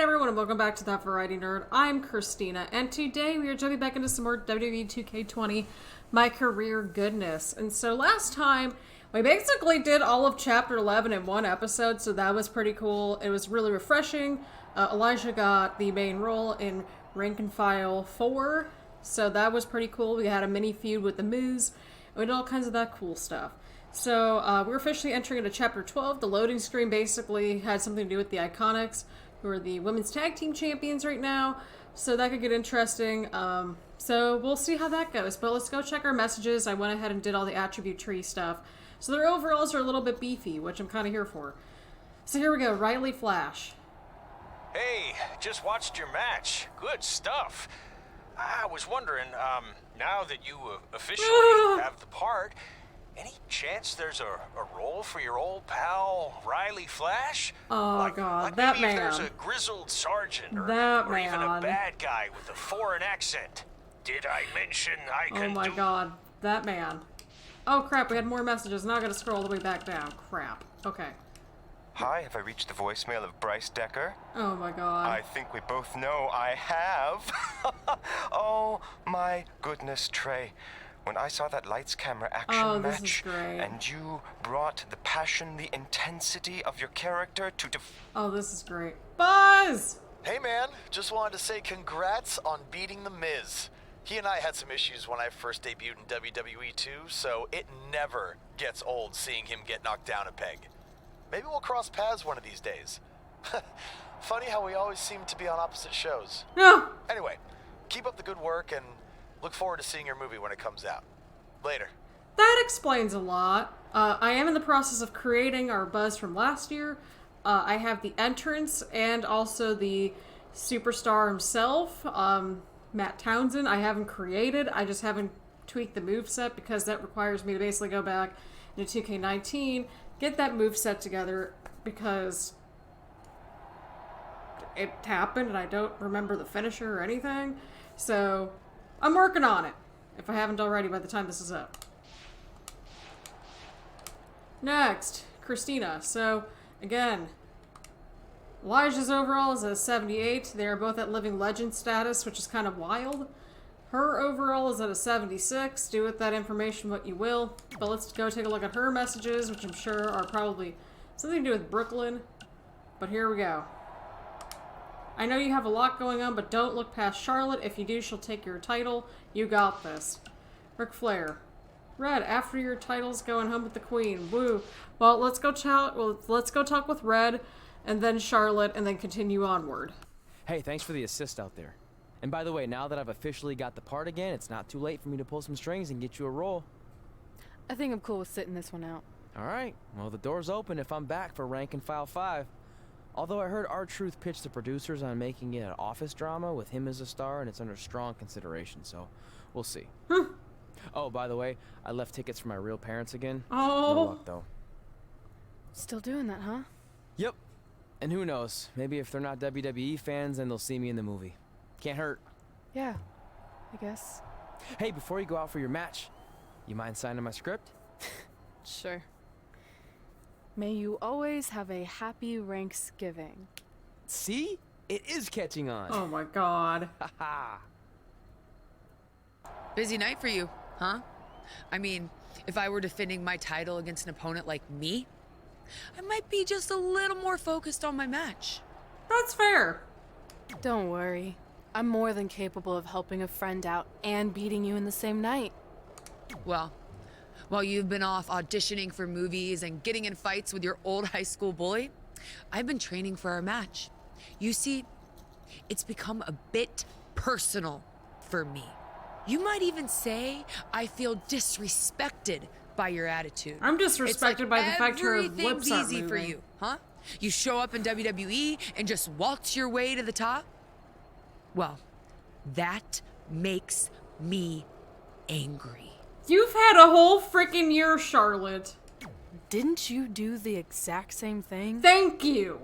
everyone, and welcome back to That Variety Nerd. I'm Christina, and today we are jumping back into some more WWE 2K20 MyCareer goodness. And so last time, we basically did all of Chapter 11 in one episode, so that was pretty cool. It was really refreshing. Elijah got the main role in Rank and File 4, so that was pretty cool. We had a mini feud with the Miz, and we did all kinds of that cool stuff. So we're officially entering into Chapter 12. The loading screen basically had something to do with the Iconics, who are the women's tag team champions right now. So that could get interesting. So we'll see how that goes. But let's go check our messages. I went ahead and did all the attribute tree stuff. So their overalls are a little bit beefy, which I'm kind of here for. So here we go. Riley Flash. Hey, just watched your match. Good stuff. I was wondering, now that you officially have the part, any chance there's a role for your old pal, Riley Flash? Oh, God, like that maybe man. If there's a grizzled sergeant or even a bad guy with a foreign accent. Did I mention I can Oh, my God, that man. Oh, crap, we had more messages. Now I gotta scroll all the way back down. Crap. Okay. Hi, have I reached the voicemail of Bryce Decker? Oh, my God. I think we both know I have. Oh, my goodness, Trey. When I saw that lights, camera, action match, and you brought the passion, the intensity of your character to Oh, this is great. Buzz! Hey man, just wanted to say congrats on beating The Miz. He and I had some issues when I first debuted in WWE 2, so it never gets old seeing him get knocked down a peg. Maybe we'll cross paths one of these days. Funny how we always seem to be on opposite shows. No. Anyway, keep up the good work and look forward to seeing your movie when it comes out. Later. That explains a lot. I am in the process of creating our Buzz from last year. I have the entrance and also the superstar himself, Matt Townsend. I haven't created. I just haven't tweaked the moveset because that requires me to basically go back into 2K19, get that moveset together because it happened and I don't remember the finisher or anything. So I'm working on it, if I haven't already by the time this is up. Next, Christina. So, again, Elijah's overall is a 78. They are both at living legend status, which is kind of wild. Her overall is at a 76. Do with that information what you will. But let's go take a look at her messages, which I'm sure are probably something to do with Brooklyn. But here we go. I know you have a lot going on, but don't look past Charlotte. If you do, she'll take your title. You got this. Ric Flair. Red, after your title's going home with the Queen. Woo. Well, let's go talk with Red, and then Charlotte, and then continue onward. Hey, thanks for the assist out there. And by the way, now that I've officially got the part again, it's not too late for me to pull some strings and get you a role. I think I'm cool with sitting this one out. Alright, well the door's open if I'm back for Rank and File 5. Although I heard R-Truth pitch the producers on making it an office drama with him as a star, and it's under strong consideration, so we'll see. Oh, by the way, I left tickets for my real parents again. Oh. No luck, though. Still doing that, huh? Yep. And who knows, maybe if they're not WWE fans, then they'll see me in the movie. Can't hurt. Yeah, I guess. Hey, before you go out for your match, you mind signing my script? Sure. May you always have a happy Ranksgiving. See? It is catching on. Oh my God. Haha. Busy night for you, huh? I mean, if I were defending my title against an opponent like me, I might be just a little more focused on my match. That's fair. Don't worry. I'm more than capable of helping a friend out and beating you in the same night. Well, while you've been off auditioning for movies and getting in fights with your old high school bully, I've been training for our match. You see, it's become a bit personal for me. You might even say I feel disrespected by your attitude. I'm disrespected by the fact your lips everything's aren't easy for moving. you, huh? You show up in WWE and just waltz your way to the top? Well, that makes me angry. You've had a whole freaking year, Charlotte. Didn't you do the exact same thing? Thank you.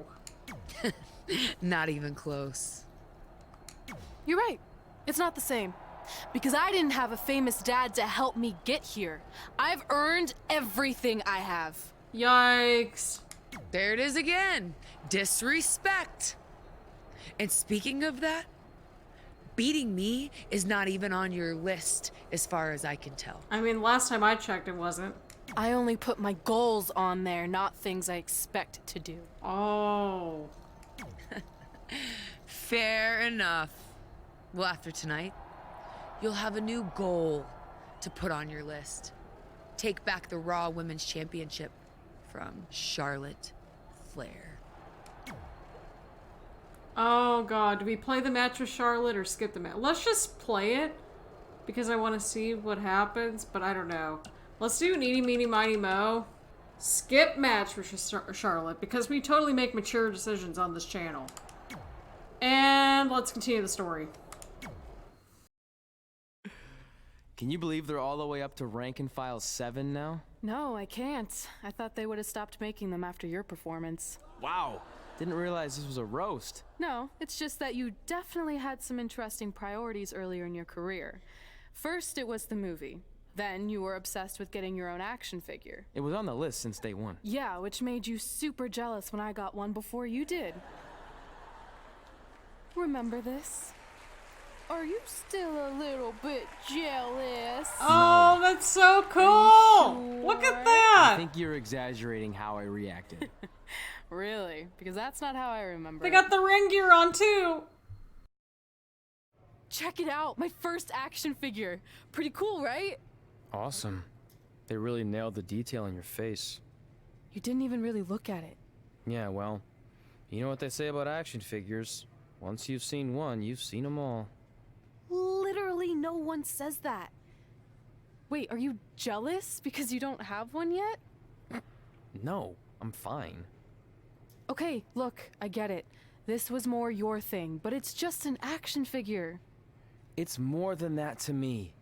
Not even close. You're right. It's not the same. Because I didn't have a famous dad to help me get here. I've earned everything I have. Yikes. There it is again. Disrespect. And speaking of that, beating me is not even on your list as far as I can tell. I mean, last time I checked, it wasn't. I only put my goals on there, not things I expect to do. Oh. Fair enough. Well, after tonight, you'll have a new goal to put on your list. Take back the Raw Women's Championship from Charlotte Flair. Oh god, do we play the match with Charlotte or skip the match? Let's just play it because I want to see what happens, but I don't know. Let's do an eeny, meeny, miny, mo. Skip match with Charlotte because we totally make mature decisions on this channel. And let's continue the story. Can you believe they're all the way up to rank and file 7 now? No, I can't. I thought they would have stopped making them after your performance. Wow. Didn't realize this was a roast. No, it's just that you definitely had some interesting priorities earlier in your career. First, it was the movie. Then you were obsessed with getting your own action figure. It was on the list since day one. Yeah, which made you super jealous when I got one before you did. Remember this? Are you still a little bit jealous? Oh, that's so cool! Sure? Look at I that! think you're exaggerating how I reacted. Really? Because that's not how I remember They it. got the ring gear on too! Check it out! My first action figure! Pretty cool, right? Awesome. They really nailed the detail in your face. You didn't even really look at it. Yeah, well, you know what they say about action figures. Once you've seen one, you've seen them all. Literally no one says that. Wait, are you jealous because you don't have one yet? No, I'm fine. Okay, look, I get it. This was more your thing, but it's just an action figure. It's more than that to me.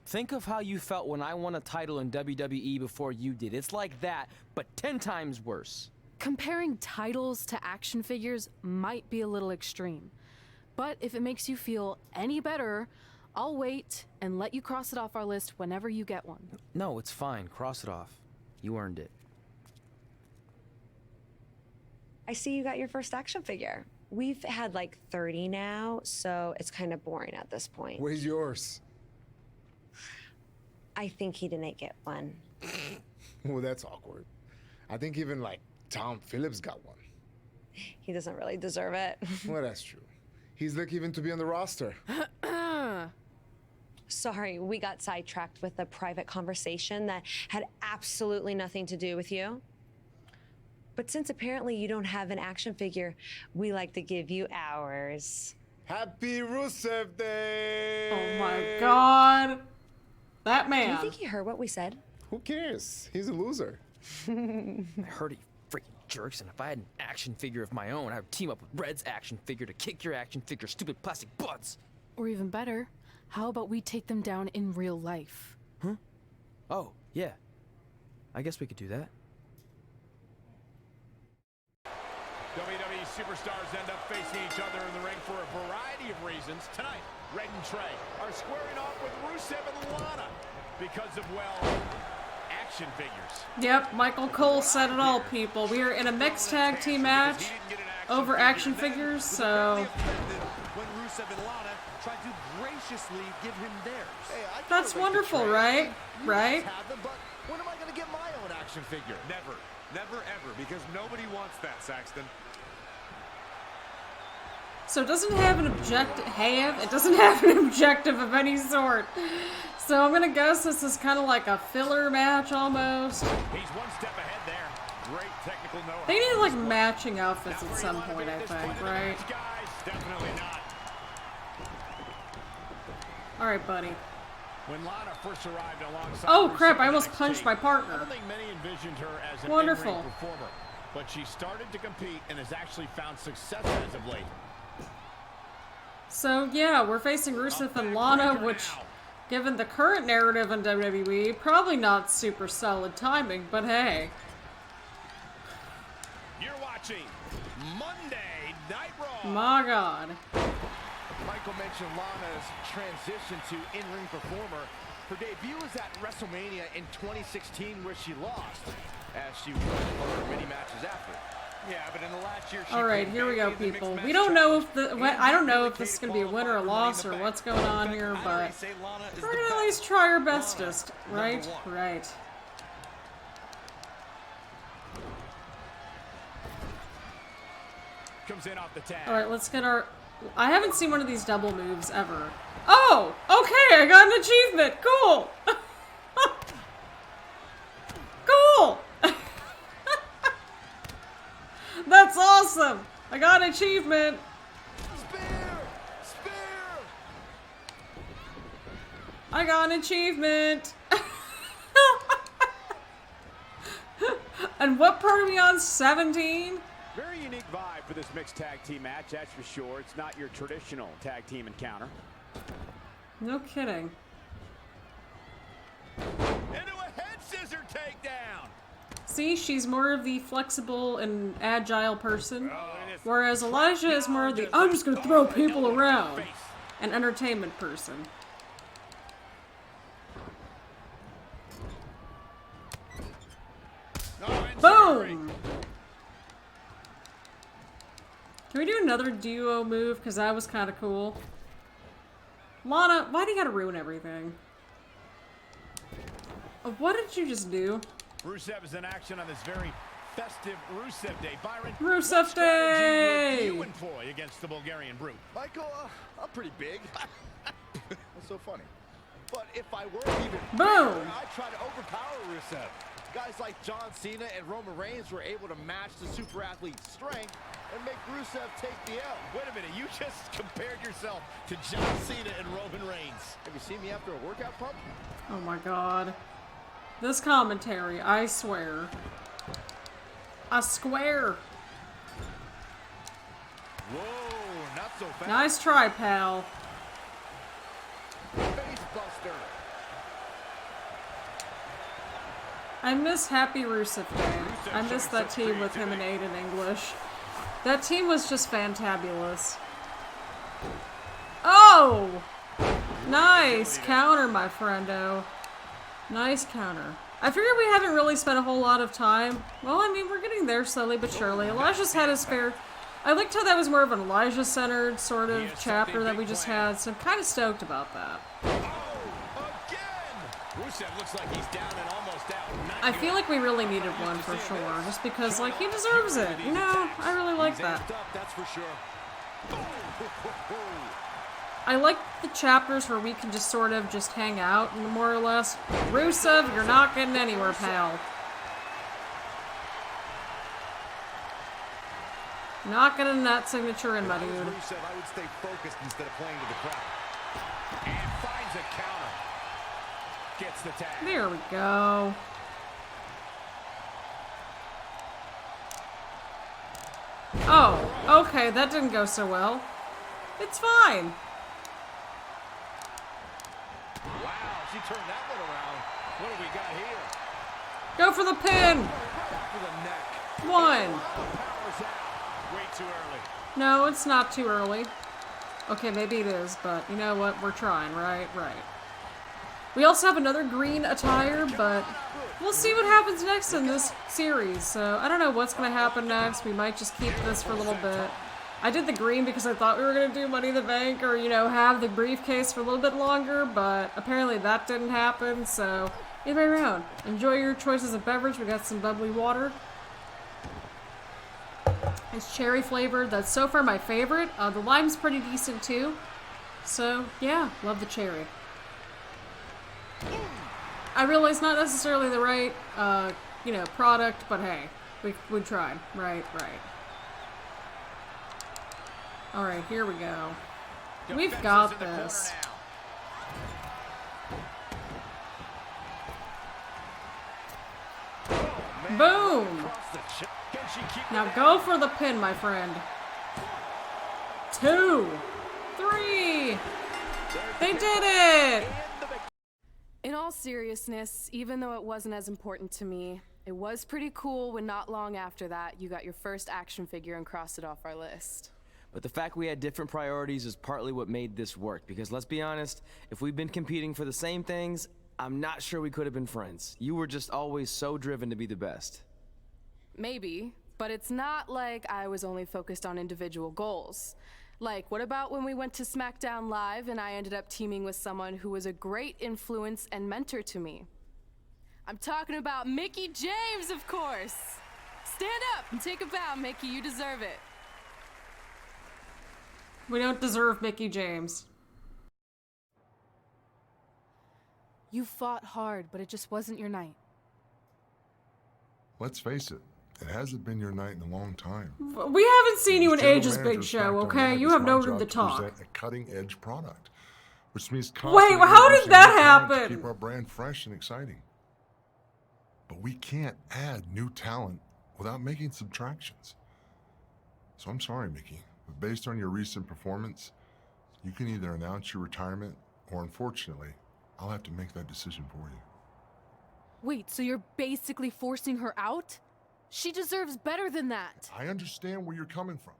Think of how you felt when I won a title in WWE before you did. It's like that, but 10 times worse. Comparing titles to action figures might be a little extreme. But if it makes you feel any better, I'll wait and let you cross it off our list whenever you get one. No, it's fine. Cross it off. You earned it. I see you got your first action figure. We've had like 30 now, so it's kind of boring at this point. Where's yours? I think he didn't get one. Well, that's awkward. I think even like Tom Phillips got one. He doesn't really deserve it. Well, that's true. He's lucky even to be on the roster. Sorry, we got sidetracked with a private conversation that had absolutely nothing to do with you. But since apparently you don't have an action figure, we like to give you ours. Happy Rusev Day! Oh my god. That Do man. you think he heard what we said? Who cares? He's a loser. I heard you freaking jerks, and if I had an action figure of my own, I would team up with Red's action figure to kick your action figure, stupid plastic butts. Or even better, how about we take them down in real life? Huh? Oh, yeah. I guess we could do that. WWE superstars end up facing each other in the ring for a variety of reasons. Tonight, Red and Trey are squaring off with Rusev and Lana because of, well, action figures. Yep, Michael Cole said it all, people. We are in a mixed tag team match over action figures, so When Rusev and Lana tried to graciously give him theirs. Hey, I that's wonderful, right? Right? have them, but when am I going to get my own action figure? Never. Never ever, because nobody wants that, Saxton. So it doesn't have an objective. It doesn't have an objective of any sort. So I'm gonna guess this is kind of like a filler match almost. He's one step ahead there. Great technical know-how. They need like matching outfits at some point, I think, right? Guys, definitely not. All right, buddy. When Lana first arrived alongside Oh Rusev crap! I in almost NXT, punched my I partner. don't think many envisioned her as an Wonderful. in-ring performer, but she started to compete and has actually found success as of late. So yeah, we're facing Rusev and Lana, which, given the current narrative in WWE, probably not super solid timing, but hey. You're watching Monday Night Raw. My god. Michael mentioned Lana's transition to in-ring performer. Her debut was at WrestleMania in 2016 where she lost, as she won her many matches after. Yeah, but in the last year, all right, here we go, people. We don't know if I don't know if this is going to be a win or a loss or what's going on here, but we're going to at least try our bestest, right? Right. Comes in off the tag. All right, let's get our... I haven't seen one of these double moves ever. Oh, okay, I got an achievement. Cool. Cool. That's awesome. I got an achievement. Spear! I got an achievement. And what part are we on? 17? Very unique vibe for this mixed tag team match, that's for sure. It's not your traditional tag team encounter. No kidding. Into a head scissor takedown. See, she's more of the flexible and agile person, whereas Elijah is more of the I'm just gonna throw people around and entertainment person. Boom! Can we do another duo move? Because that was kind of cool. Lana, why do you gotta ruin everything? What did you just do? Rusev is in action on this very festive Rusev Day. Byron, Rusev Day! What you employ against the Bulgarian Brute? Michael, I'm pretty big. That's so funny. But if I were even Boom! bigger, I'd try to overpower Rusev. Guys like John Cena and Roman Reigns were able to match the super athlete's strength and make Rusev take the L. Wait a minute, you just compared yourself to John Cena and Roman Reigns. Have you seen me after a workout pump? Oh my god. This commentary, I swear. I swear. Whoa, not so fast. Nice try, pal. Face buster. I miss Happy Rusev Day. I miss that team with him and Aiden English. That team was just fantabulous. Oh! Nice counter, my friendo. Nice counter. I figured we haven't really spent a whole lot of time. Well, I mean, we're getting there slowly but surely. Elijah's had his fair... I liked how that was more of an Elijah-centered sort of chapter that we just had, so I'm kind of stoked about that. Rusev looks like he's down and almost out. I feel like we really needed one for sure, just because, like, he deserves it. You know, I really like that. That's for sure. I like the chapters where we can just sort of just hang out, more or less. Rusev, you're not getting anywhere, pal. Not getting that signature in, my dude. Rusev, I would stay focused instead of playing to the crowd. And finds a counter. Gets the tag. There we go. Oh, okay, that didn't go so well. It's fine. Wow, she turned that one around. What do we got here? Go for the pin. For the neck. One. Powers out. Way too early. No, it's not too early. Okay, maybe it is, but you know what? We're trying, right? Right. We also have another green attire, but we'll see what happens next in this series. So I don't know what's going to happen next. We might just keep this for a little bit. I did the green because I thought we were going to do Money in the Bank or, you know, have the briefcase for a little bit longer, but apparently that didn't happen. So either way around, enjoy your choices of beverage. We got some bubbly water. It's cherry flavored. That's so far my favorite. The lime's pretty decent too. So yeah, love the cherry. I realize not necessarily the right, you know, product, but hey, we tried. Right, right. All right, here we go. We've got this. Boom! Now go for the pin, my friend. 2, 3. They did it! In all seriousness, even though it wasn't as important to me, it was pretty cool when not long after that, you got your first action figure and crossed it off our list. But the fact we had different priorities is partly what made this work, because let's be honest, if we'd been competing for the same things, I'm not sure we could have been friends. You were just always so driven to be the best. Maybe, But it's not like I was only focused on individual goals. Like, what about when we went to Smackdown Live and I ended up teaming with someone who was a great influence and mentor to me? I'm talking about Mickie James, of course. Stand up and take a bow, Mickie. You deserve it. We don't deserve Mickie James. You fought hard, but it just wasn't your night. Let's face it, it hasn't been your night in a long time. We haven't seen you in ages, Big Show, okay? You have no room to talk. Present a cutting-edge product, which means wait, how did that happen? To keep our brand fresh and exciting. But we can't add new talent without making subtractions. So I'm sorry, Mickie, but based on your recent performance, you can either announce your retirement or, unfortunately, I'll have to make that decision for you. Wait, so you're basically forcing her out? She deserves better than that. I understand where you're coming from,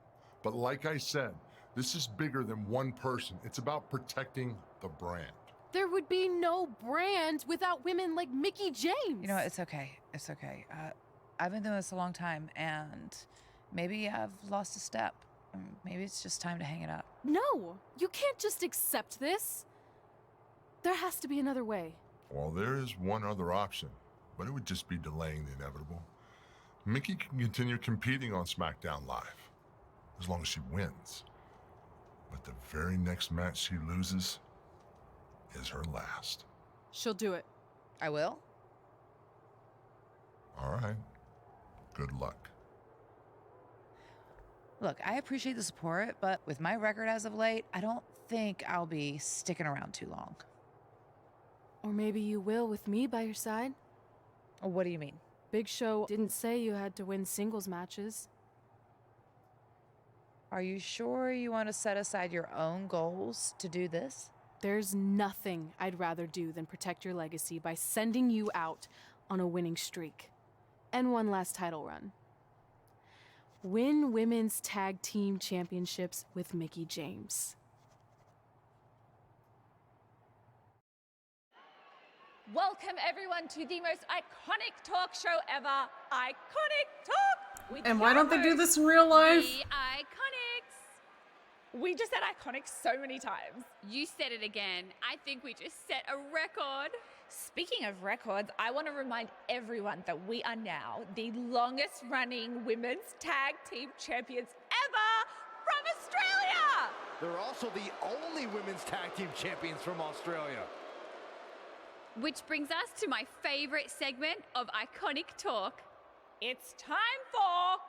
but like I said, this is bigger than one person. It's about protecting the brand. There would be no brand without women like Mickie James. You know what? It's okay. It's okay. I've been doing this a long time, and maybe I've lost a step. Maybe it's just time to hang it up. No, you can't just accept this. There has to be another way. Well, there is one other option, but it would just be delaying the inevitable. Mickie can continue competing on Smackdown Live, as long as she wins. But the very next match she loses is her last. She'll do it. I will? All right. Good luck. Look, I appreciate the support, but with my record as of late, I don't think I'll be sticking around too long. Or maybe you will with me by your side. What do you mean? Big Show didn't say you had to win singles matches. Are you sure you want to set aside your own goals to do this? There's nothing I'd rather do than protect your legacy by sending you out on a winning streak. And one last title run. Win women's tag team championships with Mickie James. Welcome everyone to the most iconic talk show ever, Iconic Talk! And why don't they do this in real life? The Iconics! We just said iconic so many times. You said it again. I think we just set a record. Speaking of records, I want to remind everyone that we are now the longest running women's tag team champions ever from Australia! They're also the only women's tag team champions from Australia. Which brings us to my favorite segment of Iconic Talk. It's time for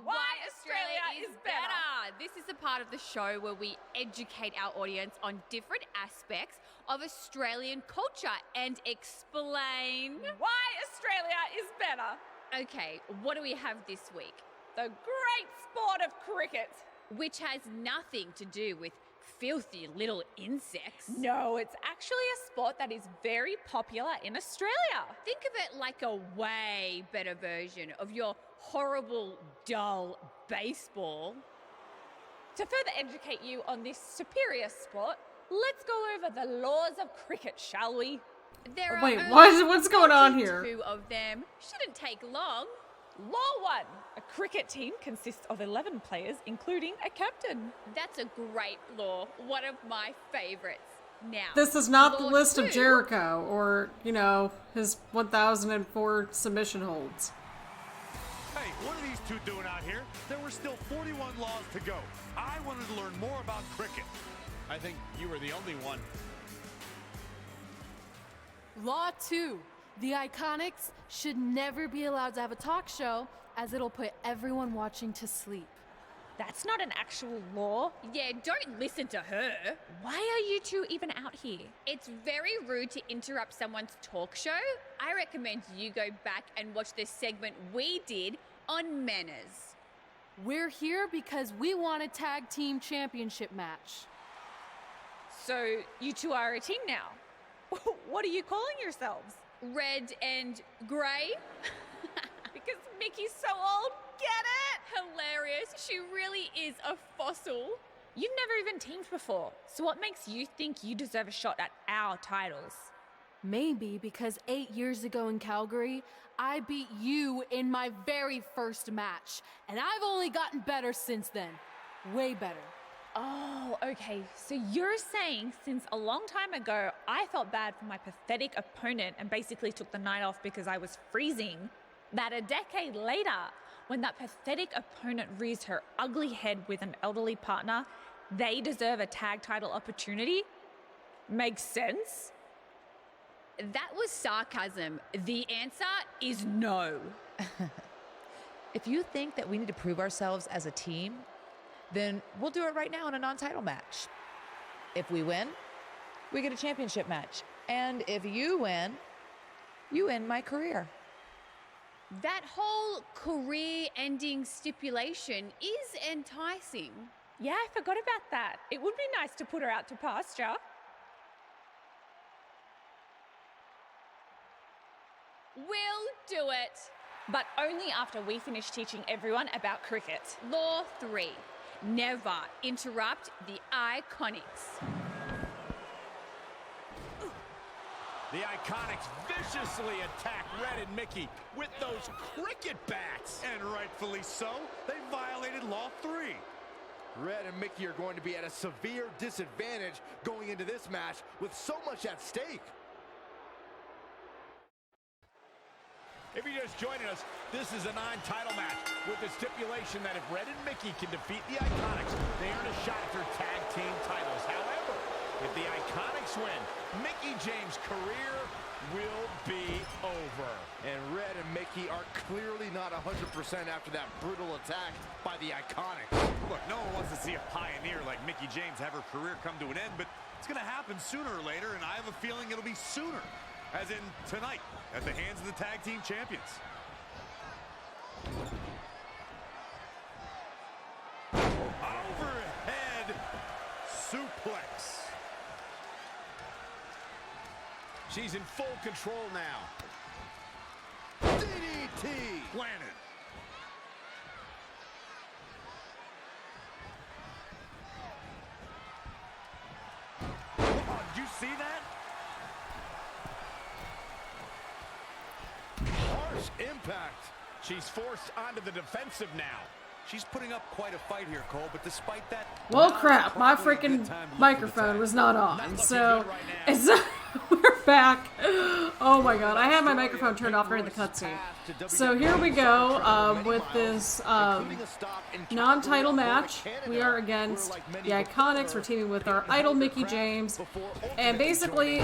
Why Australia is Better. This is the part of the show where we educate our audience on different aspects of Australian culture and explain why Australia is better. Okay, what do we have this week? The great sport of cricket. Which has nothing to do with filthy little insects. No, it's actually a sport that is very popular in Australia. Think of it like a way better version of your horrible, dull baseball. To further educate you on this superior sport, let's go over the laws of cricket, shall we? There Wait, are what's going on here? 2 of them. Shouldn't take long. Law 1. A cricket team consists of 11 players, including a captain. That's a great law. One of my favorites. Now, this is not the law list 2. of Jericho or, his 1004 submission holds. Hey, what are these two doing out here? There were still 41 laws to go. I wanted to learn more about cricket. I think you were the only one. Law 2. The Iconics should never be allowed to have a talk show, as it'll put everyone watching to sleep. That's not an actual law. Yeah, don't listen to her. Why are you two even out here? It's very rude to interrupt someone's talk show. I recommend you go back and watch the segment we did on manners. We're here because we want a tag team championship match. So you two are a team now. What are you calling yourselves? Red and grey? Because Mickey's so old, get it? Hilarious. She really is a fossil. You've never even teamed before, so what makes you think you deserve a shot at our titles? Maybe because 8 years ago in Calgary, I beat you in my very first match, and I've only gotten better since then. Way better. Oh, okay. So you're saying since a long time ago, I felt bad for my pathetic opponent and basically took the night off because I was freezing, that a decade later, when that pathetic opponent rears her ugly head with an elderly partner, they deserve a tag title opportunity? Makes sense? That was sarcasm. The answer is no. If you think that we need to prove ourselves as a team, then we'll do it right now in a non-title match. If we win, we get a championship match. And if you win, you end my career. That whole career-ending stipulation is enticing. Yeah, I forgot about that. It would be nice to put her out to pasture. We'll do it. But only after we finish teaching everyone about cricket. Law 3. Never interrupt the Iconics. The Iconics viciously attack Red and Mickie with those cricket bats. And rightfully so, they violated Law 3. Red and Mickie are going to be at a severe disadvantage going into this match with so much at stake. If you're just joining us, this is a non-title match with the stipulation that if Red and Mickie can defeat the Iconics, they earn a shot at their tag team titles. However, if the Iconics win, Mickie James' career will be over. And Red and Mickie are clearly not 100% after that brutal attack by the Iconics. Look, no one wants to see a pioneer like Mickie James have her career come to an end, but it's going to happen sooner or later, and I have a feeling it'll be sooner. As in tonight, at the hands of the tag team champions. Overhead suplex. She's in full control now. DDT. Planted. Oh, did you see that? Harsh impact. She's forced onto the defensive now. She's putting up quite a fight here, Cole, but despite that... Well, crap, my freaking microphone was not on, so it's we're back. Oh my god, I had my microphone turned off during the cutscene. So here we go with this non-title match. We are against the Iconics. We're teaming with our idol Mickie James, and basically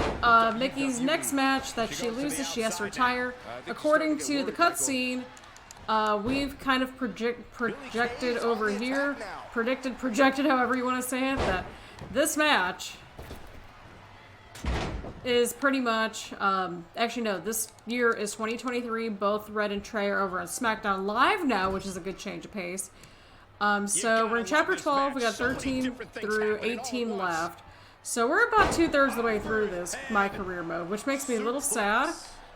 Mickie's next match that she loses, she has to retire. According to the cutscene, we've kind of projected over here, projected, however you want to say it, that this match is pretty much, actually no, this year is 2023. Both Red and Trey are over on Smackdown Live now, which is a good change of pace. So we're in Chapter 12, we got 13 through 18 left. So we're about 2/3 of the way through this MyCareer mode, which makes me a little sad.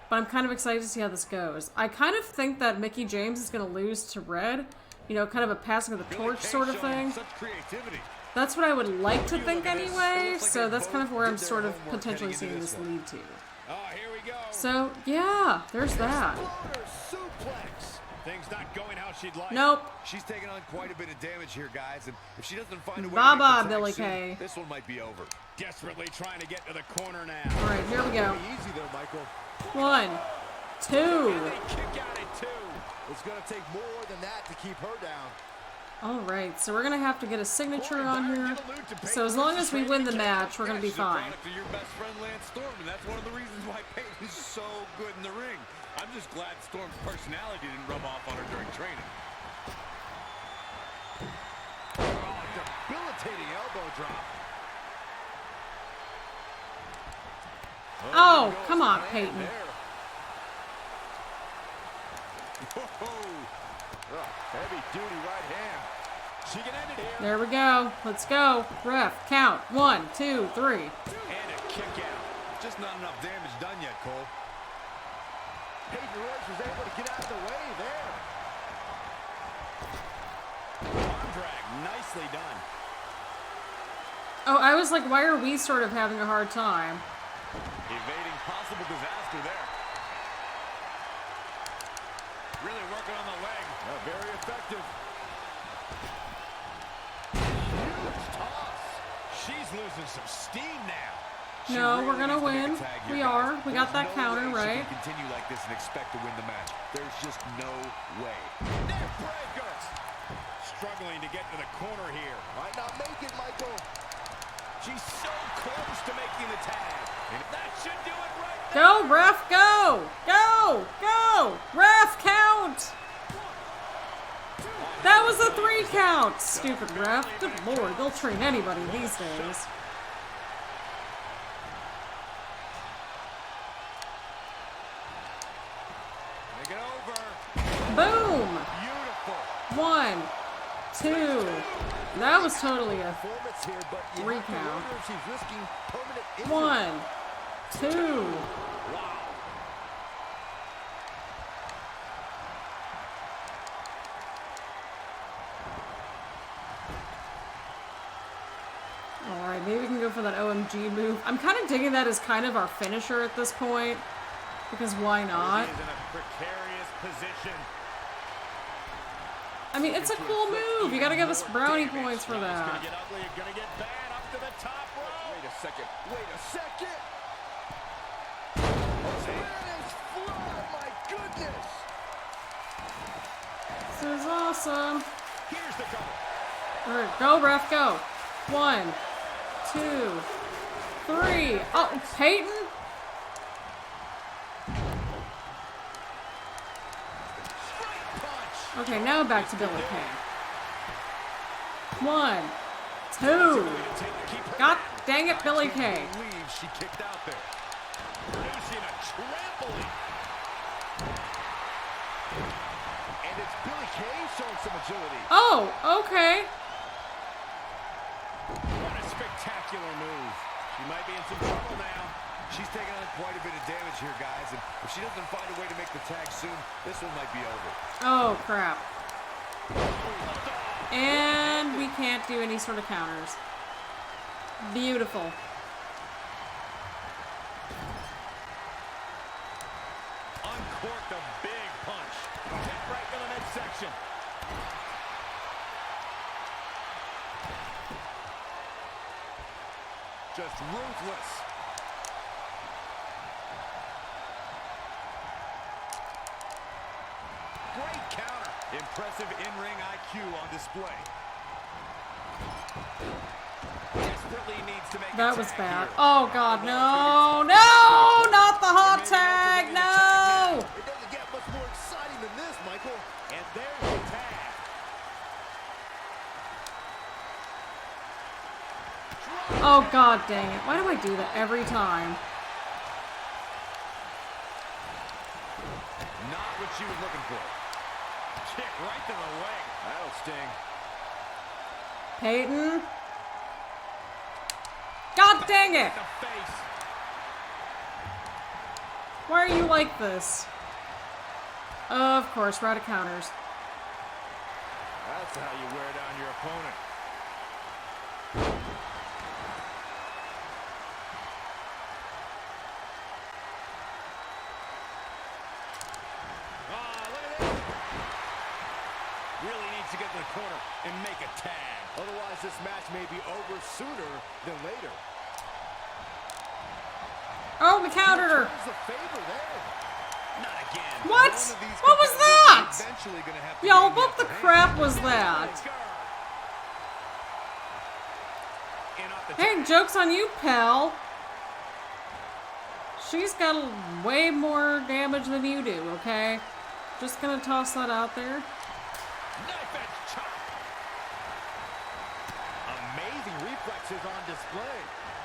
But I'm kind of excited to see how this goes. I kind of think that Mickie James is going to lose to Red. You know, kind of a passing of the torch sort of thing. That's what I would like to think anyway. So that's kind of where I'm sort of potentially seeing this lead to. So, yeah, there's that. Things not going how she'd like. Nope. She's taking on quite a bit of damage here, guys, and if she doesn't find a way Bye-bye, Billy Kay. this one might be over. Desperately trying to get to the corner now. All right, here we go. Easy there, Michael. 1, 2. It's going to take more than that to keep her down. All right, so we're going to have to get a signature on here. So as long as we win the match, we're going to be fine. Your best friend Lance Storm, and that's one of the reasons why Peyton is so good in the ring. I'm just glad Storm's personality didn't rub off on her during training. Oh, debilitating elbow drop. Oh, come on, Peyton. Heavy duty right hand. She can end it here. There we go. Let's go. Ref, count. 1, 2, 3. And a kick out. Just not enough damage done yet, Cole. Peyton Royce was able to get out of the way there. Arm drag. Nicely done. Oh, I was like, why are we sort of having a hard time? Evading possible disaster there. Really working on the leg. Very effective. Huge toss. She's losing some steam now. No, we're gonna win. We are. We got that counter, right? Continue like this and expect to win the match. There's just no way. Neck breaker. Struggling to get to the corner here. Might not make it, Michael. She's so close to making the tag. And that should do it right there. Go, ref, go! Go! Go! Ref, count! That was a 3 count! Stupid ref. Good lord, they'll train anybody these days. Take it over. Boom! Beautiful. 1, 2. That was totally a Performance here, but you 3 have to count. wonder if she's risking permanent injury. 1, 2. Alright, maybe we can go for that OMG move. I'm kind of digging that as kind of our finisher at this point. Because why not? She's in a precarious position. I mean, it's a cool move. You gotta give us brownie points for It's that. gonna get ugly. It's gonna get bad. Up to the top rope. Wait a second. Wait a second. Spanish fly, my goodness. This is awesome. Here's the cover. Alright, go, ref, go. 1, 2, 3. Oh, Peyton? Okay, now back to Billy Kay. 1, 2. God dang it, Billy Kay. She kicked out there. Producing a trampoline. And it's Billy Kay showing some agility. Oh, okay. What a spectacular move. She might be in some trouble now. She's taking on quite a bit of damage here, guys. And if she doesn't find a way to make the tag soon, this one might be over. Oh, crap. And we can't do any sort of counters. Beautiful. Uncorked a big punch. Hit right to the midsection. Just ruthless. Great counter. Impressive in-ring IQ on display. Desperately needs to make That was bad. Oh, God, no. No, not the hot tag. No. It doesn't get much more exciting than this, Michael. And there's the tag. Oh, God dang it. Why do I do that every time? Not what she was looking for. Kick right to the leg. That'll sting. Peyton. God dang it. The face. Why are you like this? Of course, we're out of counters. That's how you wear down your opponent. To get to the corner and make a tag. Otherwise, this match may be over sooner than later. Oh, we countered her. Not again. What? What was that? Yo, what the crap was that? Hey, joke's on you, pal. She's got way more damage than you do, okay? Just gonna toss that out there. Knife edge chop. Amazing reflexes on display.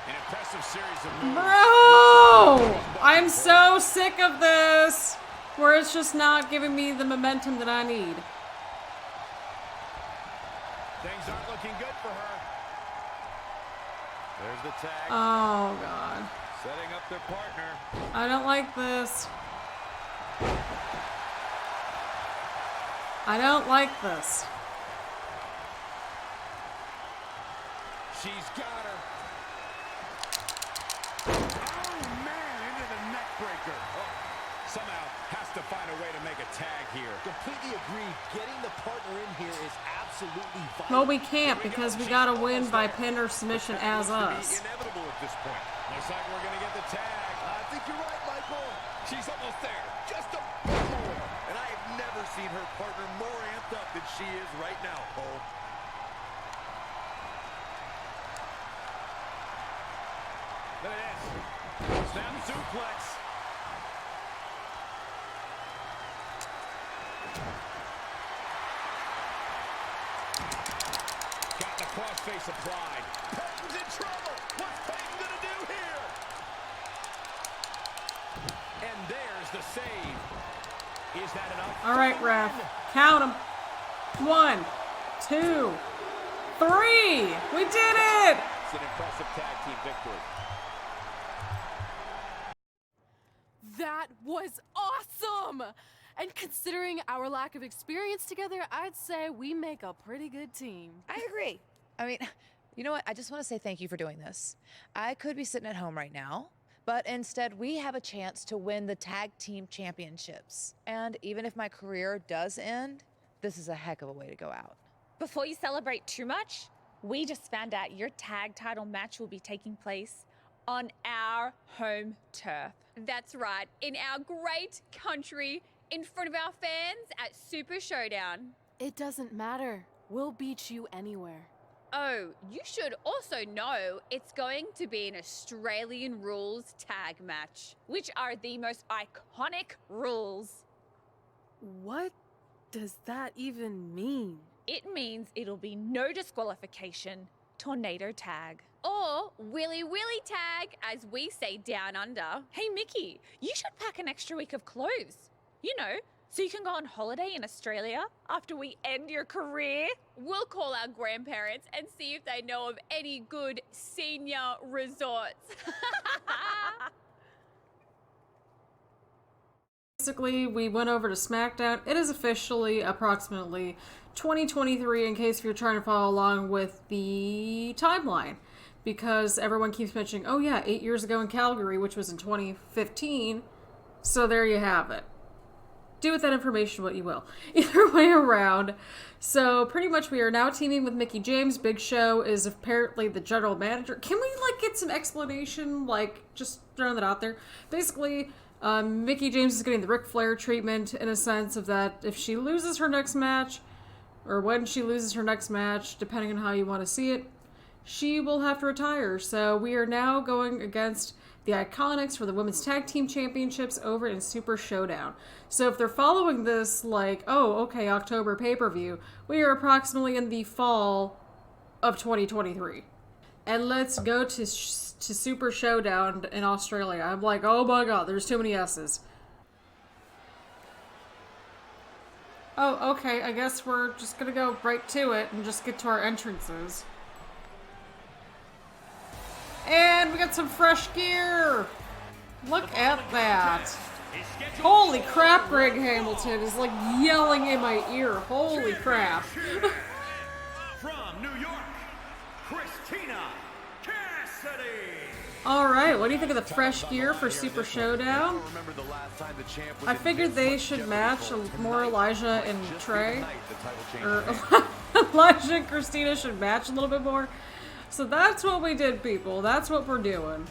An impressive series of moves. Bro! I'm so sick of this. Where it's just not giving me the momentum that I need. Things aren't looking good for her. There's the tag. Oh, God. Setting up their partner. I don't like this. I don't like this. She's got her. Oh, to find a way to make a tag here. Completely agree. Getting the partner in here is absolutely vital. Well, we can't because we gotta win by pin or submission as us. Inevitable at this point. Looks like we're gonna get the tag. I think you're right, Michael. She's almost there. Just a bit more. And I have never seen her partner more amped up than she is right now, Cole. Look at this. Snap suplex. Got the crossface applied. Peyton's in trouble. What's Peyton gonna do here? And there's the save. Is that enough? All right, ref. Count them. 1, 2, 3. We did it! It's an impressive tag team victory. That was awesome! And considering our lack of experience together, I'd say we make a pretty good team. I agree. I mean, you know what? I just want to say thank you for doing this. I could be sitting at home right now, but instead we have a chance to win the tag team championships. And even if my career does end, this is a heck of a way to go out. Before you celebrate too much, we just found out your tag title match will be taking place on our home turf. That's right, in our great country, in front of our fans at Super Showdown. It doesn't matter. We'll beat you anywhere. Oh, you should also know it's going to be an Australian rules tag match, which are the most iconic rules. What does that even mean? It means it'll be no disqualification, tornado tag. Or Willy Willy tag, as we say down under. Hey, Mickie, you should pack an extra week of clothes. You know, so you can go on holiday in Australia after we end your career. We'll call our grandparents and see if they know of any good senior resorts. Basically, we went over to Smackdown. It is officially approximately 2023 in case you're trying to follow along with the timeline. Because everyone keeps mentioning, oh yeah, 8 years ago in Calgary, which was in 2015. So there you have it. Do with that information what you will. Either way around. So pretty much we are now teaming with Mickie James. Big Show is apparently the general manager. Can we get some explanation? Just throwing that out there. Basically, Mickie James is getting the Ric Flair treatment in a sense of that if she loses her next match, or when she loses her next match, depending on how you want to see it, she will have to retire. So we are now going against the Iconics for the Women's Tag Team Championships over in Super Showdown. So if they're following this October pay-per-view, we are approximately in the fall of 2023. And let's go to Super Showdown in Australia. I'm like, oh my god, there's too many S's. Oh, okay, I guess we're just gonna go right to it and just get to our entrances. And we got some fresh gear! Look at that! Holy crap, Greg Hamilton is yelling in my ear. Holy crap. From New York, Christina Alright, what do you think of the fresh gear for Super Showdown? I figured they should match more Elijah and Trey. Or Elijah and Christina should match a little bit more. So that's what we did, people. That's what we're doing.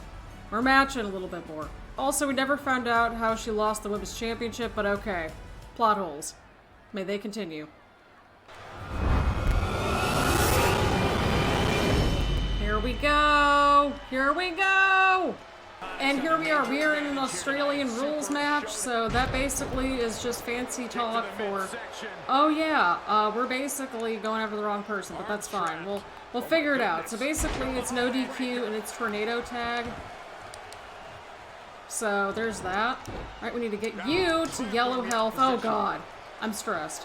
We're matching a little bit more. Also, we never found out how she lost the Women's Championship, but okay. Plot holes. May they continue. Here we go! Here we go! And here we are. We are in an Australian rules match, so that basically is just fancy talk for, oh yeah, we're basically going after the wrong person, but that's fine. We'll figure it out. So basically it's no DQ and it's tornado tag. So there's that. Alright, we need to get you to yellow health. Oh god, I'm stressed.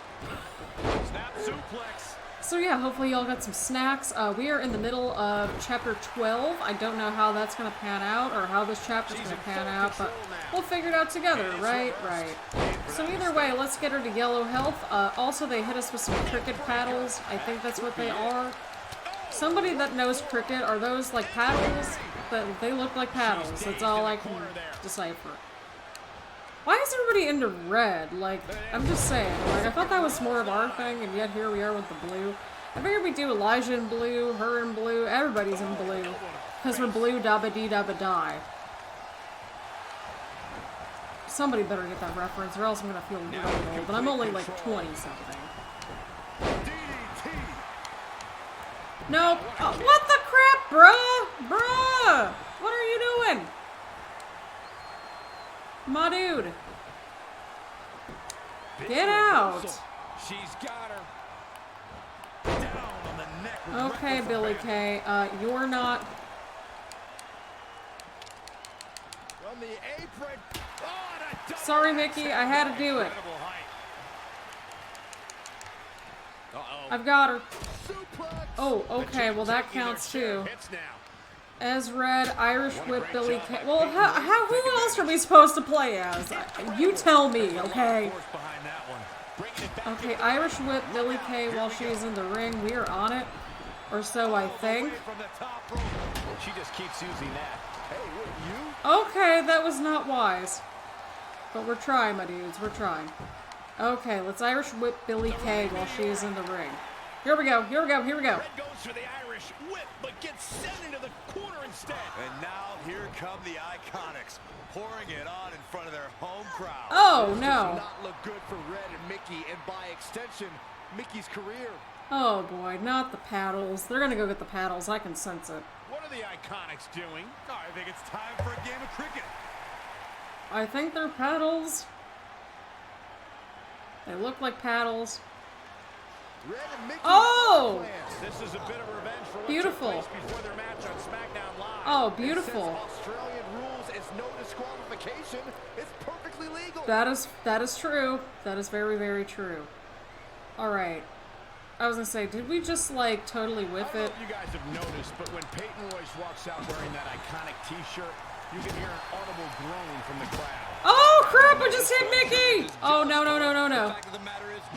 So yeah, hopefully y'all got some snacks. We are in the middle of chapter 12. I don't know how that's going to pan out or how this chapter's going to pan out, but we'll figure it out together, right? Right. So either way, let's get her to yellow health. Also, they hit us with some cricket paddles. I think that's what they are. Somebody that knows cricket, are those paddles? They look like paddles. That's all I can decipher. Why is everybody into red? Like, I'm just saying. Like, I thought that was more of our thing, and yet here we are with the blue. I figured we'd do Elijah in blue, her in blue, everybody's in blue. Because we're blue dabba dee dabba die. Somebody better get that reference, or else I'm gonna feel really old. But I'm only like 20-something. Nope. Oh, what the crap, bruh? Bruh! What are you doing? My dude. Get out. She's got her. Down on the neck. Okay, Billy Kay. You're not. From the apron. Sorry, Mickie. I had to do it. I've got her. Oh, okay. Well, that counts too. As Red, Irish Whip, Billy Kay. Well, who else are we supposed to play as? You tell me, okay? Okay, Irish Whip, Billy Kay while she's in the ring. We are on it. Or so I think. She just keeps using that. Okay, that was not wise. But we're trying, my dudes. We're trying. Okay, let's Irish Whip Billy Kay while she is in the ring. Here we go. Here we go. Here we go. Red goes for the Irish Whip, but gets sent into the corner instead. And now here come the Iconics, pouring it on in front of their home crowd. Oh, This no. does not look good for Red and Mickie, and by extension, Mickie's career. Oh, boy. Not the paddles. They're going to go get the paddles. I can sense it. What are the Iconics doing? Oh, I think it's time for a game of cricket. I think they're paddles. They look like paddles. Red and Mickie. Oh! This is a bit of revenge for what Beautiful. took place before their match on Smackdown Live. Oh, And beautiful. since Australian rules is no disqualification, it's perfectly legal. That is true. That is very, very true. Alright. I was gonna say, did we just, like, totally whiff I don't it? know if you guys have noticed, but when Peyton Royce walks out wearing that iconic t-shirt, you can hear an audible groan from the crowd. Oh, crap! I just hit Mickie! Oh, no, no, no, no, no.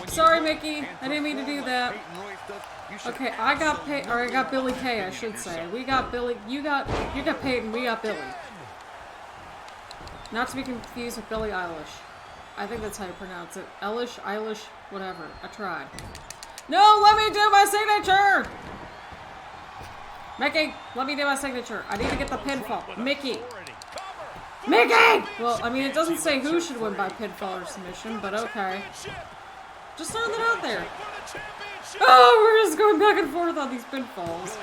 Sorry, Mickie. I didn't mean to do that. Okay, I got Billy Kay, I should say. We got Billy. You got Peyton. We got Billy. Not to be confused with Billie Eilish. I think that's how you pronounce it. Eilish, whatever. I tried. No, let me do my signature! Mickie, let me do my signature. I need to get the pinfall. Mickie! Mickie! Well, I mean, it doesn't say who should win by pinfall or submission, but okay. Just throwing that out there. Oh, we're just going back and forth on these pinfalls.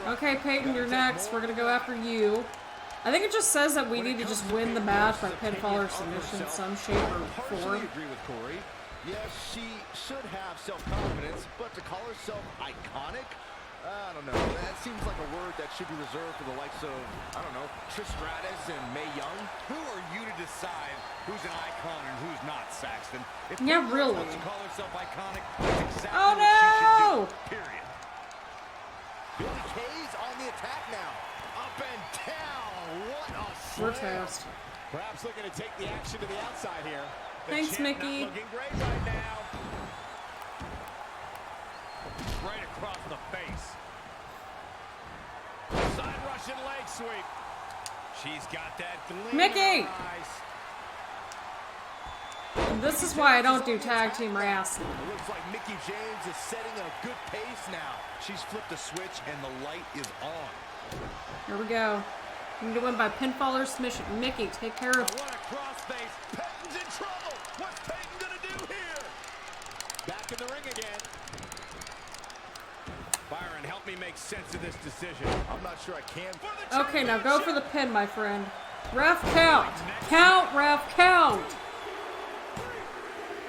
Okay, Peyton, you're next. We're gonna go after you. I think it just says that we need to just win the match by pinfall or submission, some shape or form. Agree with Corey. Yes, she should have self-confidence, but to call herself iconic? I don't know. That seems like a word that should be reserved for the likes of, I don't know, Trish Stratus and Mae Young. Who are you to decide who's an icon and who's not, Saxton? If Yeah, really. wants to call herself iconic, that's exactly Oh, what she should no! do, period. Billy Kay's on the attack now. Up and down. What a We're slam. toast. Perhaps looking to take the action to the outside here. The Thanks, champ Mickie. Not looking great right now. Right across the face. Side Russian leg sweep. She's got that gleam Mickie! in her eyes. And this is why I don't do tag team wrestling. It looks like Mickie James is setting a good pace now. She's flipped the switch and the light is on. Here we go. We need to win by pinfall or submission. Mickie, take care of. What a crossface. Peyton's in trouble. What's Peyton gonna do here? Back in the ring again. Byron, help me make sense of this decision. I'm not sure I can. Okay, now go for the pin, my friend. Ref count. Count, ref, count.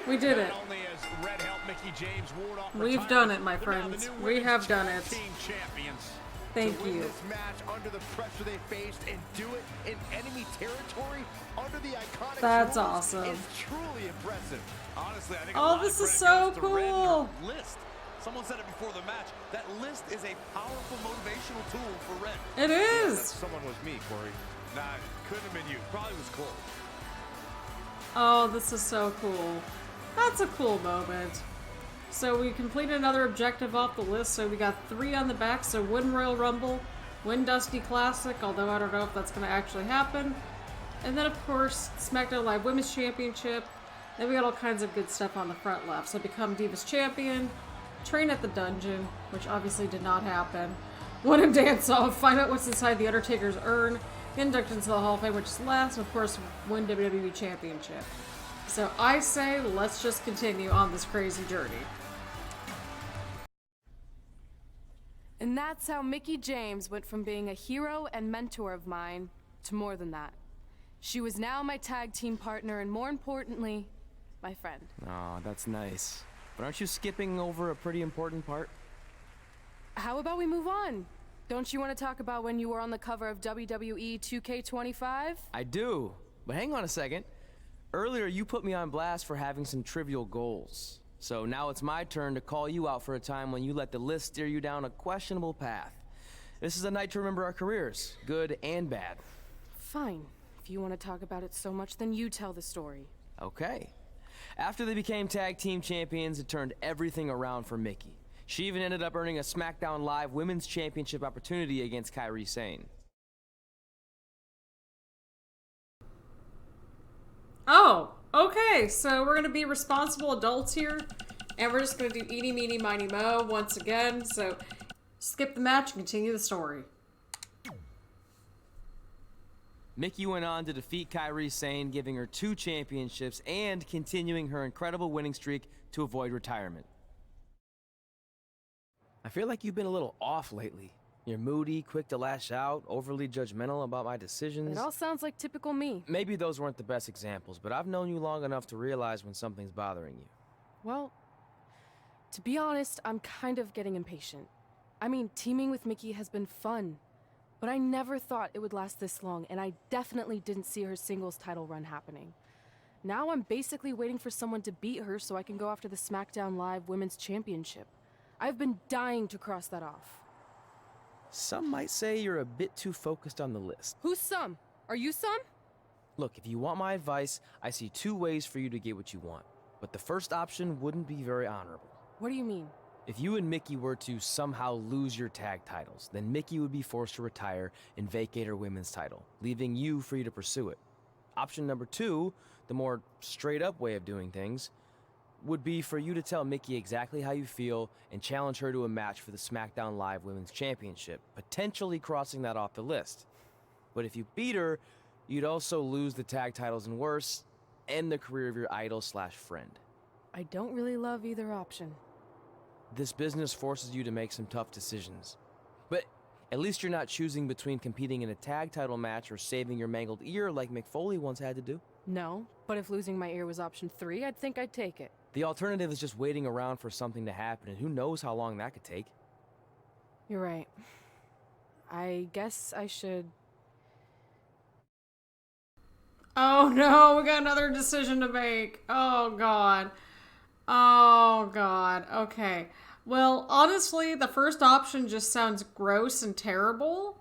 We did it. Not only has Red helped Mickie James ward off We've retirement, done it, my but now the friends. new We women's have done tag it. team champions. Thank to win you. this match under the pressure they faced and do it in enemy territory under the iconic That's rules awesome. is truly impressive. Honestly, I think Oh, this is so cool. List. Someone said it before the match. That list is a powerful motivational tool for Red. It is. Someone was me, Corey. Nah, couldn't have been you. Probably was Cole. Oh, this is so cool. That's a cool moment. So we completed another objective off the list, so we got 3 on the back. So win Royal Rumble, win Dusty Classic, although I don't know if that's going to actually happen. And then, of course, SmackDown Live Women's Championship. Then we got all kinds of good stuff on the front left. So become Divas Champion, train at the dungeon, which obviously did not happen. Win a dance-off, find out what's inside the Undertaker's urn, get inducted into the Hall of Fame, which is last, and of course, win WWE Championship. So I say, let's just continue on this crazy journey. And that's how Mickie James went from being a hero and mentor of mine to more than that. She was now my tag team partner and, more importantly, my friend. Oh, that's nice. But aren't you skipping over a pretty important part? How about we move on? Don't you want to talk about when you were on the cover of WWE 2K20? I do, but hang on a second. Earlier, you put me on blast for having some trivial goals. So now it's my turn to call you out for a time when you let the list steer you down a questionable path. This is a night to remember our careers, good and bad. Fine. If you want to talk about it so much, then you tell the story. Okay. After they became tag team champions, it turned everything around for Mickie. She even ended up earning a Smackdown Live Women's Championship opportunity against Kairi Sane. Oh, okay, so we're going to be responsible adults here, and we're just going to do eeny, meeny, miny, mo once again, so skip the match and continue the story. Mickie went on to defeat Kairi Sane, giving her 2 championships and continuing her incredible winning streak to avoid retirement. I feel like you've been a little off lately. You're moody, quick to lash out, overly judgmental about my decisions. It all sounds like typical me. Maybe those weren't the best examples, but I've known you long enough to realize when something's bothering you. Well, to be honest, I'm kind of getting impatient. I mean, teaming with Mickie has been fun, but I never thought it would last this long, and I definitely didn't see her singles title run happening. Now I'm basically waiting for someone to beat her so I can go after the Smackdown Live Women's Championship. I've been dying to cross that off. Some might say you're a bit too focused on the list. Who's some? Are you some? Look, if you want my advice, I see 2 ways for you to get what you want. But the first option wouldn't be very honorable. What do you mean? If you and Mickie were to somehow lose your tag titles, then Mickie would be forced to retire and vacate her women's title, leaving you free to pursue it. Option number 2, the more straight-up way of doing things, would be for you to tell Mickie exactly how you feel and challenge her to a match for the Smackdown Live Women's Championship, potentially crossing that off the list. But if you beat her, you'd also lose the tag titles and worse, end the career of your idol/friend. I don't really love either option. This business forces you to make some tough decisions. But at least you're not choosing between competing in a tag title match or saving your mangled ear like Mick Foley once had to do. No, but if losing my ear was option 3, I'd think I'd take it. The alternative is just waiting around for something to happen, and who knows how long that could take. You're right. I guess I should... Oh no, we got another decision to make. Oh god. Oh god. Okay. Well, honestly, the first option just sounds gross and terrible.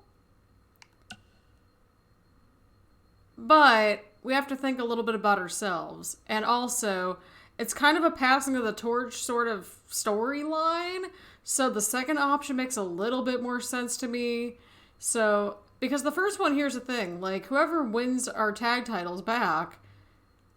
But we have to think a little bit about ourselves. And also, it's kind of a passing of the torch sort of storyline. So the second option makes a little bit more sense to me. So, because the first one, here's the thing. Like, whoever wins our tag titles back,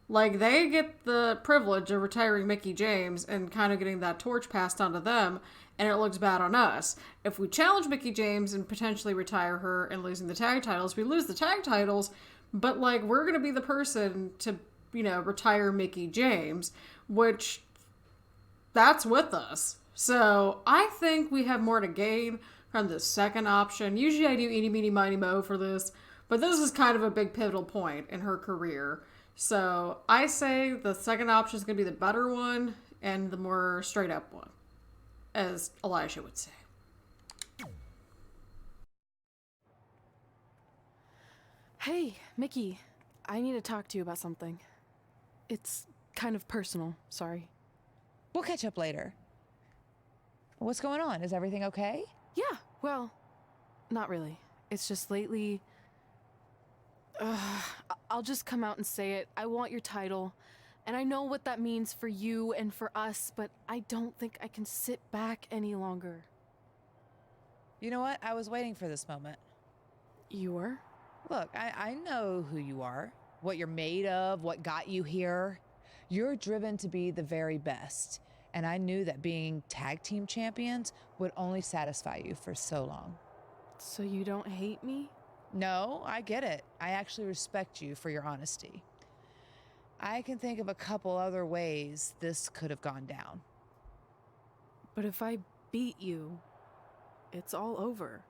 like, they get the privilege of retiring Mickie James and kind of getting that torch passed on to them. And it looks bad on us. If we challenge Mickie James and potentially retire her and losing the tag titles, we lose the tag titles. But, like, we're going to be the person to, you know, retire Mickie James, which that's with us. So I think we have more to gain from the second option. Usually I do eeny, meeny, miny, mo for this, but this is kind of a big pivotal point in her career. So I say the second option is going to be the better one and the more straight up one, as Elijah would say. Hey, Mickie, I need to talk to you about something. It's kind of personal, sorry. We'll catch up later. What's going on? Is everything okay? Yeah, well, not really. It's just lately... I'll just come out and say it. I want your title, and I know what that means for you and for us, but I don't think I can sit back any longer. You know what? I was waiting for this moment. You were? Look, I know who you are, what you're made of, what got you here. You're driven to be the very best. And I knew that being tag team champions would only satisfy you for so long. So you don't hate me? No, I get it. I actually respect you for your honesty. I can think of a couple other ways this could have gone down. But if I beat you, it's all over.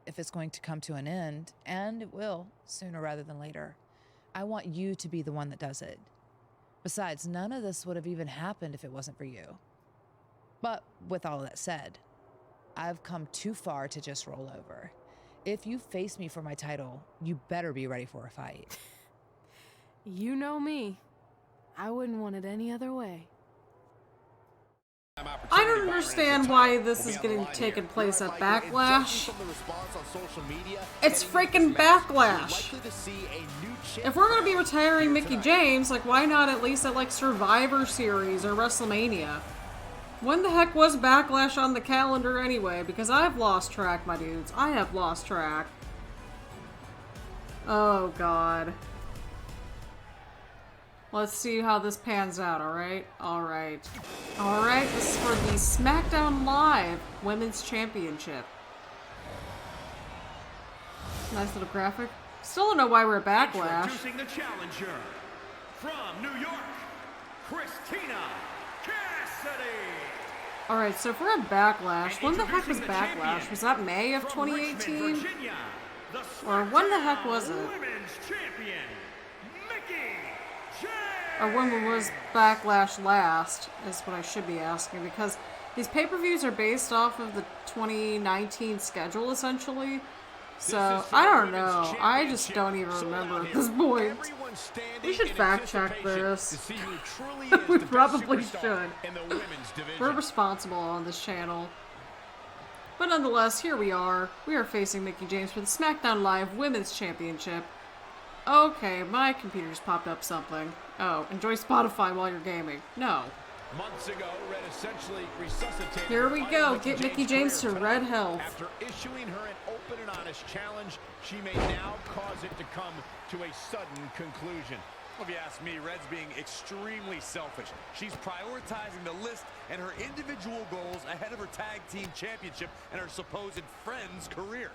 If it's going to come to an end, and it will, sooner rather than later, I want you to be the one that does it. Besides, none of this would have even happened if it wasn't for you. But with all that said, I've come too far to just roll over. If you face me for my title, you better be ready for a fight. You know me. I wouldn't want it any other way. I don't understand why this is getting taken place at Backlash. It's freaking Backlash. If we're gonna be retiring Mickie James, like, why not at least at, like, Survivor Series or WrestleMania? When the heck was Backlash on the calendar anyway? Because I've lost track, my dudes. I have lost track. Oh, God. Let's see how this pans out, alright? Alright. Alright, this is for the Smackdown Live Women's Championship. Nice little graphic. Still don't know why we're at Backlash. Introducing the challenger from New York, Christina Cassidy. Alright, so if we're at Backlash, when the heck was Backlash? Was that May of 2018? Or when the heck was it? Or when was Backlash last, is what I should be asking, because these pay-per-views are based off of the 2019 schedule, essentially. So, I don't know. I just don't even remember at this point. We should fact-check this. We probably should. We're responsible on this channel. But nonetheless, here we are. We are facing Mickie James for the SmackDown Live Women's Championship. Okay, my computer just popped up something. Oh, enjoy Spotify while you're gaming. No. Months ago, Red essentially resuscitated. Here we go. Get Mickie James to red health. After issuing her an open and honest challenge, she may now cause it to come to a sudden conclusion. Well, if you ask me, Red's being extremely selfish. She's prioritizing the list and her individual goals ahead of her tag team championship and her supposed friend's career.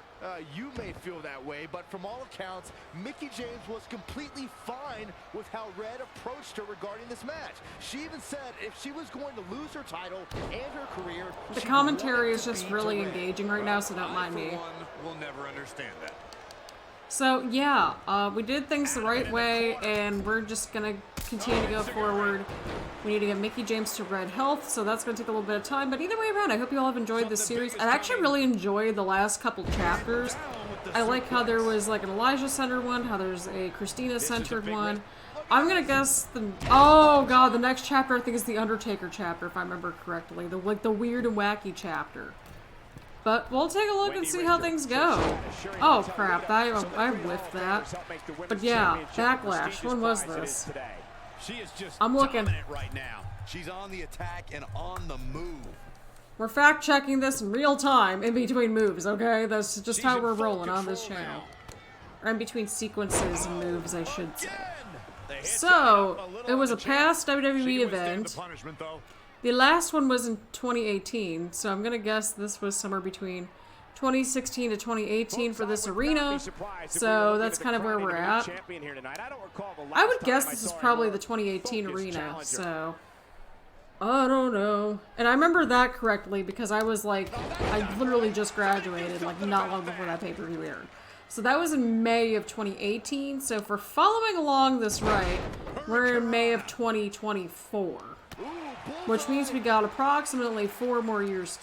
You may feel that way, but from all accounts, Mickie James was completely fine with how Red approached her regarding this match. She even said if she was going to lose her title and her career, the commentary is just really engaging right now, so don't mind me. We'll never understand that. So, yeah, we did things the right way, and we're just gonna continue to go forward. We need to get Mickie James to red health, so that's gonna take a little bit of time, but either way around, I hope you all have enjoyed this series. I actually really enjoyed the last couple chapters. I like how there was, like, an Elijah-centered one, how there's a Christina-centered one. I'm gonna guess the... Oh, God, the next chapter, I think, is the Undertaker chapter, if I remember correctly. The weird and wacky chapter. But we'll take a look and see how things go. Oh crap, I whiffed that. But yeah, Backlash. When was this? I'm looking. Right now. She's on the attack and on the move. We're fact checking this in real time in between moves, okay? That's just how we're rolling on this channel. Or in between sequences and moves, I should say. So, it was a past WWE event. The last one was in 2018, so I'm gonna guess this was somewhere between 2016 to 2018 for this arena. So that's kind of where we're at. I would guess this is probably the 2018 arena, so I don't know. And I remember that correctly because I was like, I literally just graduated like not long before that pay-per-view aired. So that was in May of 2018, so if we're following along this right, we're in May of 2024. Which means we got approximately 5 more years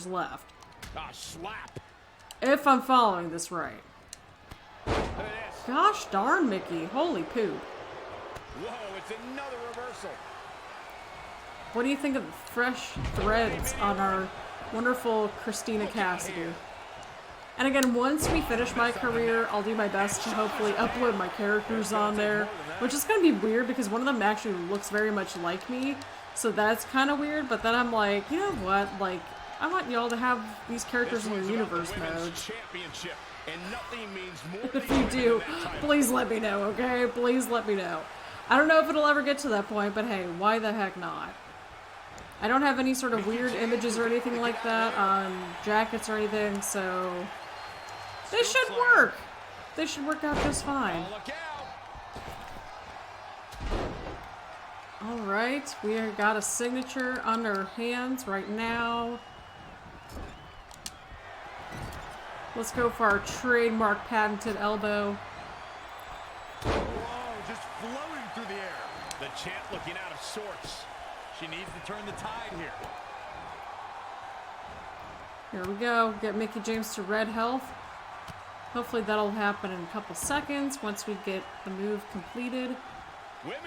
left. Slap. If I'm following this right. Gosh darn, Mickie. Holy poop. Whoa, it's another reversal. What do you think of the fresh threads on our wonderful Christina Cassidy? And again, once we finish MyCareer, I'll do my best to hopefully upload my characters on there. Which is going to be weird because one of them actually looks very much like me. So that's kind of weird, but then I'm like, you know what? Like, I want y'all to have these characters in your universe mode. Championship, and nothing means more If you do, please let me know, okay? Please let me know. I don't know if it'll ever get to that point, but hey, why the heck not? I don't have any sort of weird images or anything like that on jackets or anything, so they should work. They should work out just fine. Alright, we got a signature on our hands right now. Let's go for our trademark patented elbow. Whoa, just floating through the air. The champ looking out of sorts. She needs to turn the tide here. Here we go. Get Mickie James to red health. Hopefully that'll happen in a couple seconds once we get the move completed.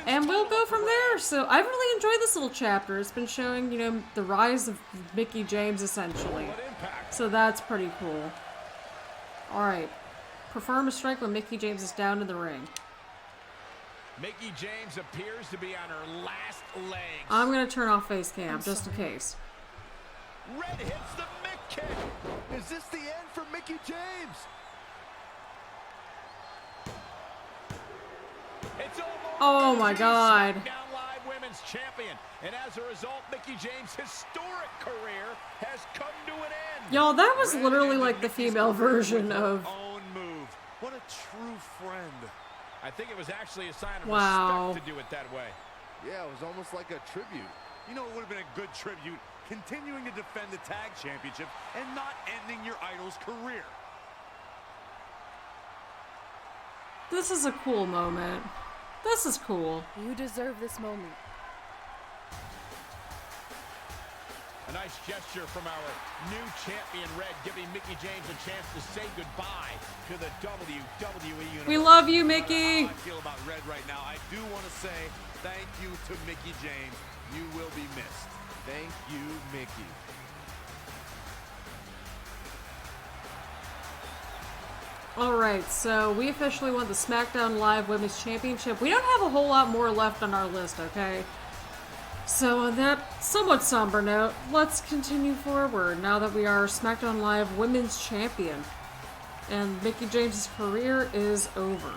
And we'll go from there. So I've really enjoyed this little chapter. It's been showing, you know, the rise of Mickie James essentially. So that's pretty cool. Alright. Perform a strike when Mickie James is down in the ring. Mickie James appears to be on her last legs. I'm gonna turn off face cam just in case. Red hits the Mick kick. Is this the end for Mickie James? It's over. Oh my God. Smackdown Live Women's Champion. And as a result, Mickie James' historic career has come to an end. Y'all, that was literally like the female version of... Own move. What a true friend. I think it was actually a sign of Wow. respect to do it that way. Yeah, it was almost like a tribute. You know, it would have been a good tribute, continuing to defend the tag championship and not ending your idol's career. This is a cool moment. This is cool. You deserve this moment. A nice gesture from our new champion, Red, giving Mickie James a chance to say goodbye to the WWE Universe. We love you, Mickie. I don't know how I feel about Red right now. I do want to say thank you to Mickie James. You will be missed. Thank you, Mickie. Alright, so we officially won the Smackdown Live Women's Championship. We don't have a whole lot more left on our list, okay? So on that somewhat somber note, let's continue forward now that we are SmackDown Live Women's Champion. And Mickie James' career is over.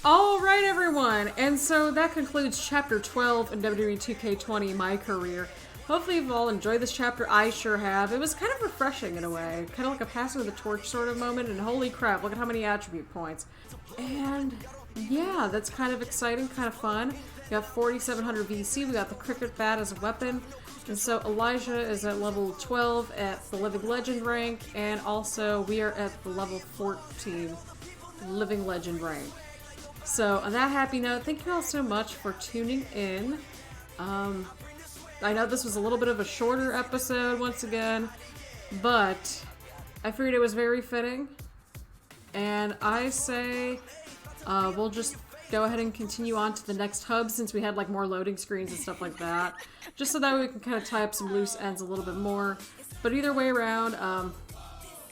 Alright everyone, and so that concludes Chapter 12 in WWE 2K20 My Career. Hopefully you've all enjoyed this chapter. I sure have. It was kind of refreshing in a way. Kind of like a passing of the torch sort of moment, and holy crap, look at how many attribute points. And yeah, that's kind of exciting, kind of fun. We got 4,700 VC, we got the cricket bat as a weapon. And so Elijah is at level 12 at the Living Legend rank, and also we are at the level 14 Living Legend rank. So on that happy note, thank you all so much for tuning in. I know this was a little bit of a shorter episode once again, but I figured it was very fitting. And I say we'll just go ahead and continue on to the next hub since we had like more loading screens and stuff like that. Just so that we can kind of tie up some loose ends a little bit more. But either way around,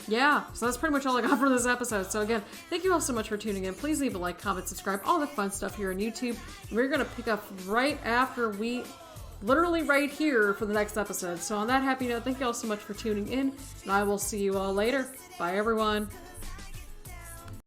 yeah, so that's pretty much all I got for this episode. So again, thank you all so much for tuning in. Please leave a like, comment, subscribe, all the fun stuff here on YouTube. And we're going to pick up right after literally right here for the next episode. So on that happy note, thank you all so much for tuning in, and I will see you all later. Bye everyone.